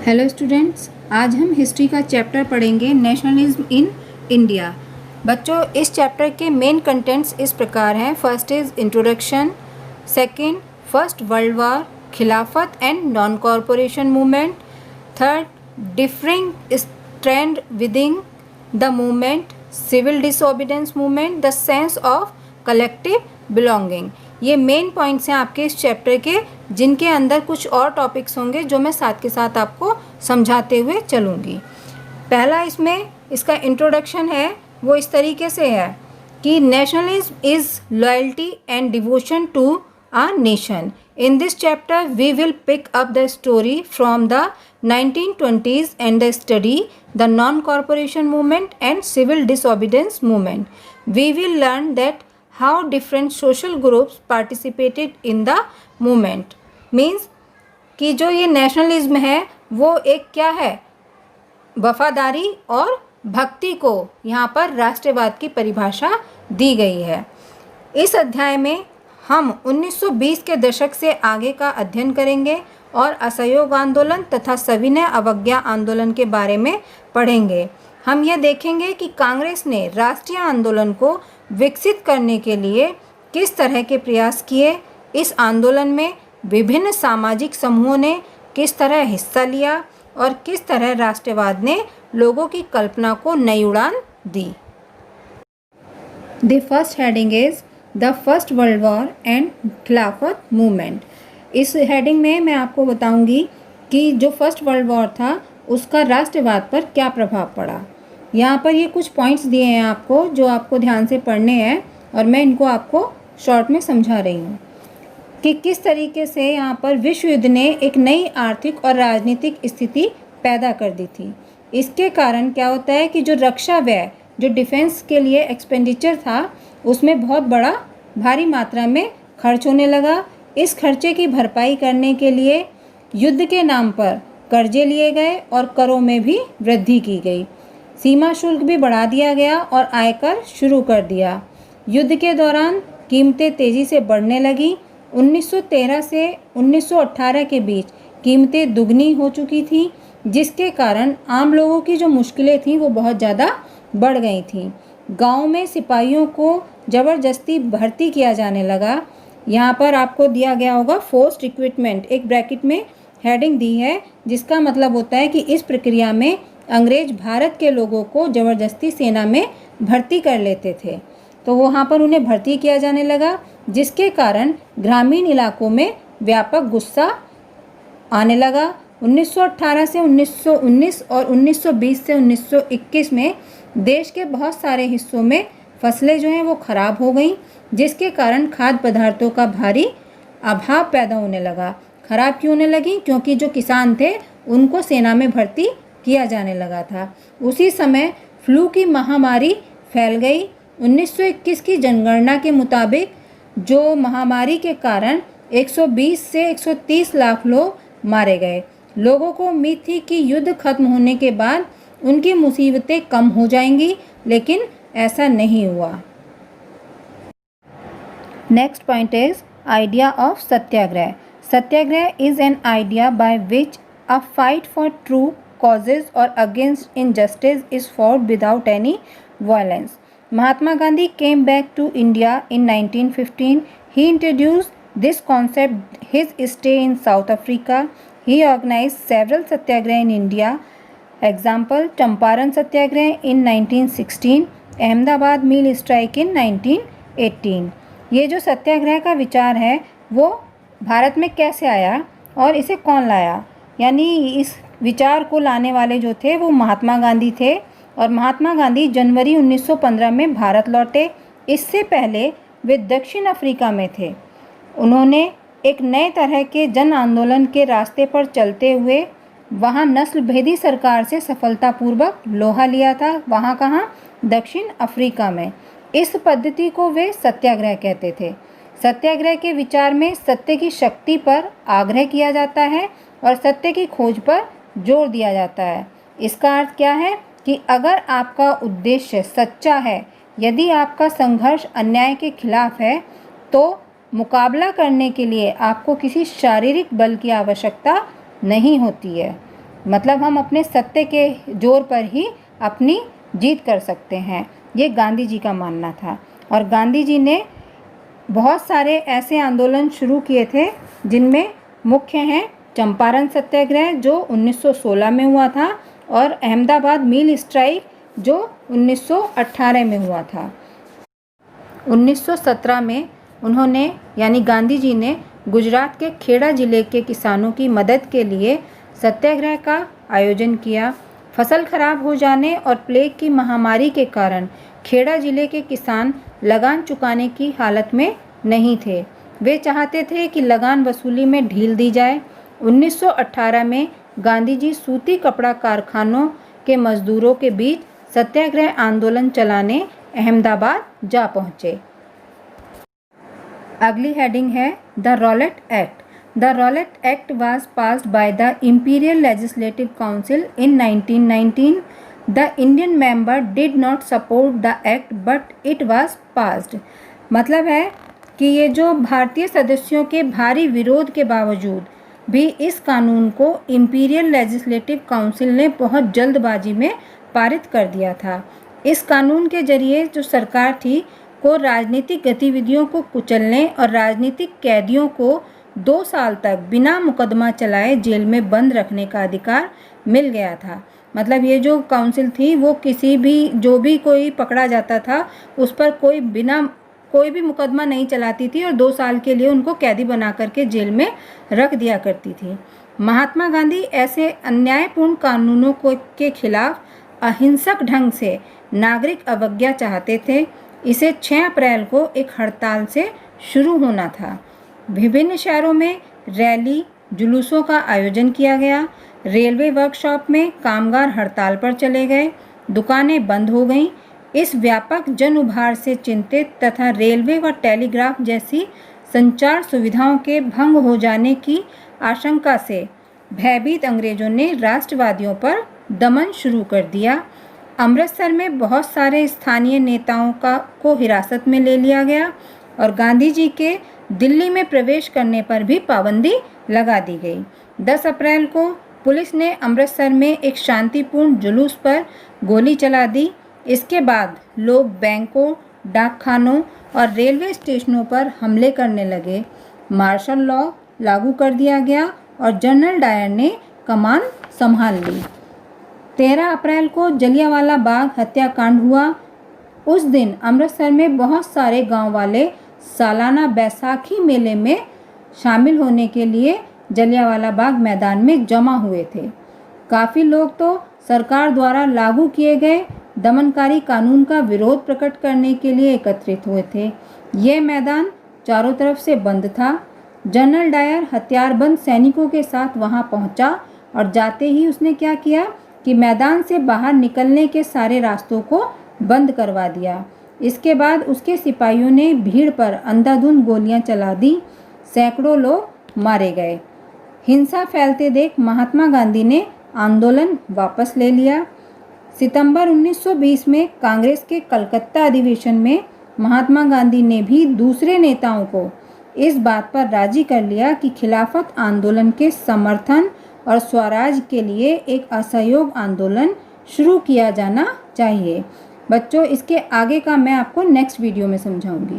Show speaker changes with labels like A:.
A: Hello students, आज हम history का चैप्टर पढ़ेंगे नेशनलिज्म इन इंडिया। बच्चों, इस चैप्टर के मेन कंटेंट्स इस प्रकार हैं। First is introduction, second first world war, Khilafat and non cooperation movement, third differing strand within the movement, civil disobedience movement, the sense of collective belonging. ये main points हैं आपके इस चैप्टर के, जिनके अंदर कुछ और टॉपिक्स होंगे जो मैं साथ के साथ आपको समझाते हुए चलूँगी। पहला इसमें इसका इंट्रोडक्शन है वो इस तरीके से है कि nationalism is loyalty and devotion to a nation. In this chapter we will pick up the story from the 1920s and the study the non-corporation movement and civil disobedience movement. We will learn that how different social groups participated in the movement. Means कि जो ये nationalism है वो एक क्या है, वफादारी और भक्ति को यहाँ पर राष्ट्रवाद की परिभाषा दी गई है। इस अध्याय में हम 1920 के दशक से आगे का अध्ययन करेंगे और असहयोग आंदोलन तथा सविनय अवज्ञा आंदोलन के बारे में पढ़ेंगे। हम यह देखेंगे कि कांग्रेस ने राष्ट्रीय आंदोलन को विकसित करने के लिए किस तरह के प्रयास किए, इस आंदोलन में विभिन्न सामाजिक समूहों ने किस तरह हिस्सा लिया और किस तरह राष्ट्रवाद ने लोगों की कल्पना को नई उड़ान दी। The first heading is the first world war and Khilafat movement. इस हेडिंग में मैं आपको बताऊंगी कि जो फर्स्ट वर्ल्ड वॉर था उसका राष्ट्रवाद पर क्या प्रभाव पड़ा। यहाँ पर ये कुछ पॉइंट्स दिए हैं आपको जो आपको ध्यान से पढ़ने हैं और मैं इनको आपको शॉर्ट में समझा रही हूँ कि किस तरीके से यहाँ पर विश्व युद्ध ने एक नई आर्थिक और राजनीतिक स्थिति पैदा कर दी थी। इसके कारण क्या होता है कि जो रक्षा व्यय, जो डिफेंस के लिए एक्सपेंडिचर था, उसमें बहुत बड़ा भारी मात्रा में खर्च होने लगा। इस खर्चे की भरपाई करने के लिए युद्ध के नाम पर कर्जे लिए गए और करों में भी वृद्धि की गई। सीमा शुल्क भी बढ़ा दिया गया और आयकर शुरू कर दिया। युद्ध के दौरान कीमतें तेज़ी से बढ़ने लगी। 1913 से 1918 के बीच कीमतें दुगनी हो चुकी थी, जिसके कारण आम लोगों की जो मुश्किलें थीं वो बहुत ज़्यादा बढ़ गई थीं। गांव में सिपाहियों को ज़बरदस्ती भर्ती किया जाने लगा। यहाँ पर आपको दिया गया होगा फोर्स्ड रिक्रूटमेंट, एक ब्रैकेट में हेडिंग दी है, जिसका मतलब होता है कि इस प्रक्रिया में अंग्रेज भारत के लोगों को ज़बरदस्ती सेना में भर्ती कर लेते थे, तो वहाँ पर उन्हें भर्ती किया जाने लगा, जिसके कारण ग्रामीण इलाकों में व्यापक गुस्सा आने लगा। 1918 से 1919 और 1920 से 1921 में देश के बहुत सारे हिस्सों में फसलें जो हैं वो ख़राब हो गई, जिसके कारण खाद्य पदार्थों का भारी अभाव पैदा होने लगा। ख़राब क्यों होने लगी? क्योंकि जो किसान थे उनको सेना में भर्ती किया जाने लगा था। उसी समय फ्लू की महामारी फैल गई। 1921 की जनगणना के मुताबिक जो महामारी के कारण 120 से 130 लाख लोग मारे गए। लोगों को उम्मीद थी कि युद्ध खत्म होने के बाद उनकी मुसीबतें कम हो जाएंगी, लेकिन ऐसा नहीं हुआ। Next point is idea of Satyagraha. Satyagraha is an idea by which a fight for true causes or against injustice is fought without any violence. Mahatma Gandhi came back to India in 1915. He introduced this concept his stay in South Africa. He organized several satyagraha in India. Example, Champaran Satyagraha in 1916, Ahmedabad Mill Strike in 1918. ये जो सत्याग्रह का विचार है वो भारत में कैसे आया और इसे कौन लाया, यानी इस विचार को लाने वाले जो थे वो महात्मा गांधी थे। और महात्मा गांधी जनवरी 1915 में भारत लौटे। इससे पहले वे दक्षिण अफ्रीका में थे। उन्होंने एक नए तरह के जन आंदोलन के रास्ते पर चलते हुए वहाँ नस्ल भेदी सरकार से सफलतापूर्वक लोहा लिया था। वहाँ कहाँ? दक्षिण अफ्रीका में। इस पद्धति को वे सत्याग्रह कहते थे। सत्याग्रह के विचार में सत्य की शक्ति पर आग्रह किया जाता है और सत्य की खोज पर जोर दिया जाता है। इसका अर्थ क्या है कि अगर आपका उद्देश्य सच्चा है, यदि आपका संघर्ष अन्याय के खिलाफ है, तो मुकाबला करने के लिए आपको किसी शारीरिक बल की आवश्यकता नहीं होती है। मतलब हम अपने सत्य के जोर पर ही अपनी जीत कर सकते हैं, ये गांधी जी का मानना था। और गांधी जी ने बहुत सारे ऐसे आंदोलन शुरू किए थे जिनमें मुख्य हैं चंपारण सत्याग्रह जो 1916 में हुआ था और अहमदाबाद मिल स्ट्राइक जो 1918 में हुआ था। 1917 में उन्होंने यानी गांधी जी ने गुजरात के खेड़ा जिले के किसानों की मदद के लिए सत्याग्रह का आयोजन किया। फसल खराब हो जाने और प्लेग की महामारी के कारण खेड़ा जिले के किसान लगान चुकाने की हालत में नहीं थे। वे चाहते थे कि लगान वसूली में ढील दी जाए। 1918 में गांधी जी सूती कपड़ा कारखानों के मजदूरों के बीच सत्याग्रह आंदोलन चलाने अहमदाबाद जा पहुँचे। अगली हेडिंग है the Rowlatt act. The Rowlatt Act was passed by the Imperial Legislative Council in 1919. The Indian member did not support the act but it was passed. मतलब है कि ये जो भारतीय सदस्यों के भारी विरोध के बावजूद भी इस कानून को इंपीरियल लेजिस्लेटिव काउंसिल ने बहुत जल्दबाजी में पारित कर दिया था। इस कानून के जरिए जो सरकार थी को राजनीतिक गतिविधियों को कुचलने और राजनीतिक कैदियों को 2 साल तक बिना मुकदमा चलाए जेल में बंद रखने का अधिकार मिल गया था। मतलब ये जो काउंसिल थी वो किसी भी जो भी कोई पकड़ा जाता था उस पर कोई भी मुकदमा नहीं चलाती थी और 2 साल के लिए उनको कैदी बना करके जेल में रख दिया करती थी। महात्मा गांधी ऐसे अन्यायपूर्ण कानूनों के खिलाफ अहिंसक ढंग से नागरिक अवज्ञा चाहते थे। इसे 6 अप्रैल को एक हड़ताल से शुरू होना था। विभिन्न शहरों में रैली जुलूसों का आयोजन किया गया। रेलवे वर्कशॉप में कामगार हड़ताल पर चले गए, दुकानें बंद हो गईं। इस व्यापक जन उभार से चिंतित तथा रेलवे व टेलीग्राफ जैसी संचार सुविधाओं के भंग हो जाने की आशंका से भयभीत अंग्रेजों ने राष्ट्रवादियों पर दमन शुरू कर दिया। अमृतसर में बहुत सारे स्थानीय नेताओं को हिरासत में ले लिया गया और गांधी जी के दिल्ली में प्रवेश करने पर भी पाबंदी लगा दी गई। 10 अप्रैल को पुलिस ने अमृतसर में एक शांतिपूर्ण जुलूस पर गोली चला दी। इसके बाद लोग बैंकों, डाकखानों और रेलवे स्टेशनों पर हमले करने लगे। मार्शल लॉ लागू कर दिया गया और जनरल डायर ने कमान संभाल ली। 13 अप्रैल को जलियांवाला बाग हत्याकांड हुआ। उस दिन अमृतसर में बहुत सारे गांव वाले सालाना बैसाखी मेले में शामिल होने के लिए जलियांवाला बाग मैदान में जमा हुए थे। काफ़ी लोग तो सरकार द्वारा लागू किए गए दमनकारी कानून का विरोध प्रकट करने के लिए एकत्रित हुए थे। यह मैदान चारों तरफ से बंद था। जनरल डायर हथियारबंद सैनिकों के साथ वहां पहुंचा और जाते ही उसने क्या किया कि मैदान से बाहर निकलने के सारे रास्तों को बंद करवा दिया। इसके बाद उसके सिपाहियों ने भीड़ पर अंधाधुंध गोलियां चला दी। सैकड़ों लोग मारे गए। हिंसा फैलते देख महात्मा गांधी ने आंदोलन वापस ले लिया। सितंबर 1920 में कांग्रेस के कलकत्ता अधिवेशन में महात्मा गांधी ने भी दूसरे नेताओं को इस बात पर राजी कर लिया कि खिलाफत आंदोलन के समर्थन और स्वराज के लिए एक असहयोग आंदोलन शुरू किया जाना चाहिए। बच्चों, इसके आगे का मैं आपको नेक्स्ट वीडियो में समझाऊंगी।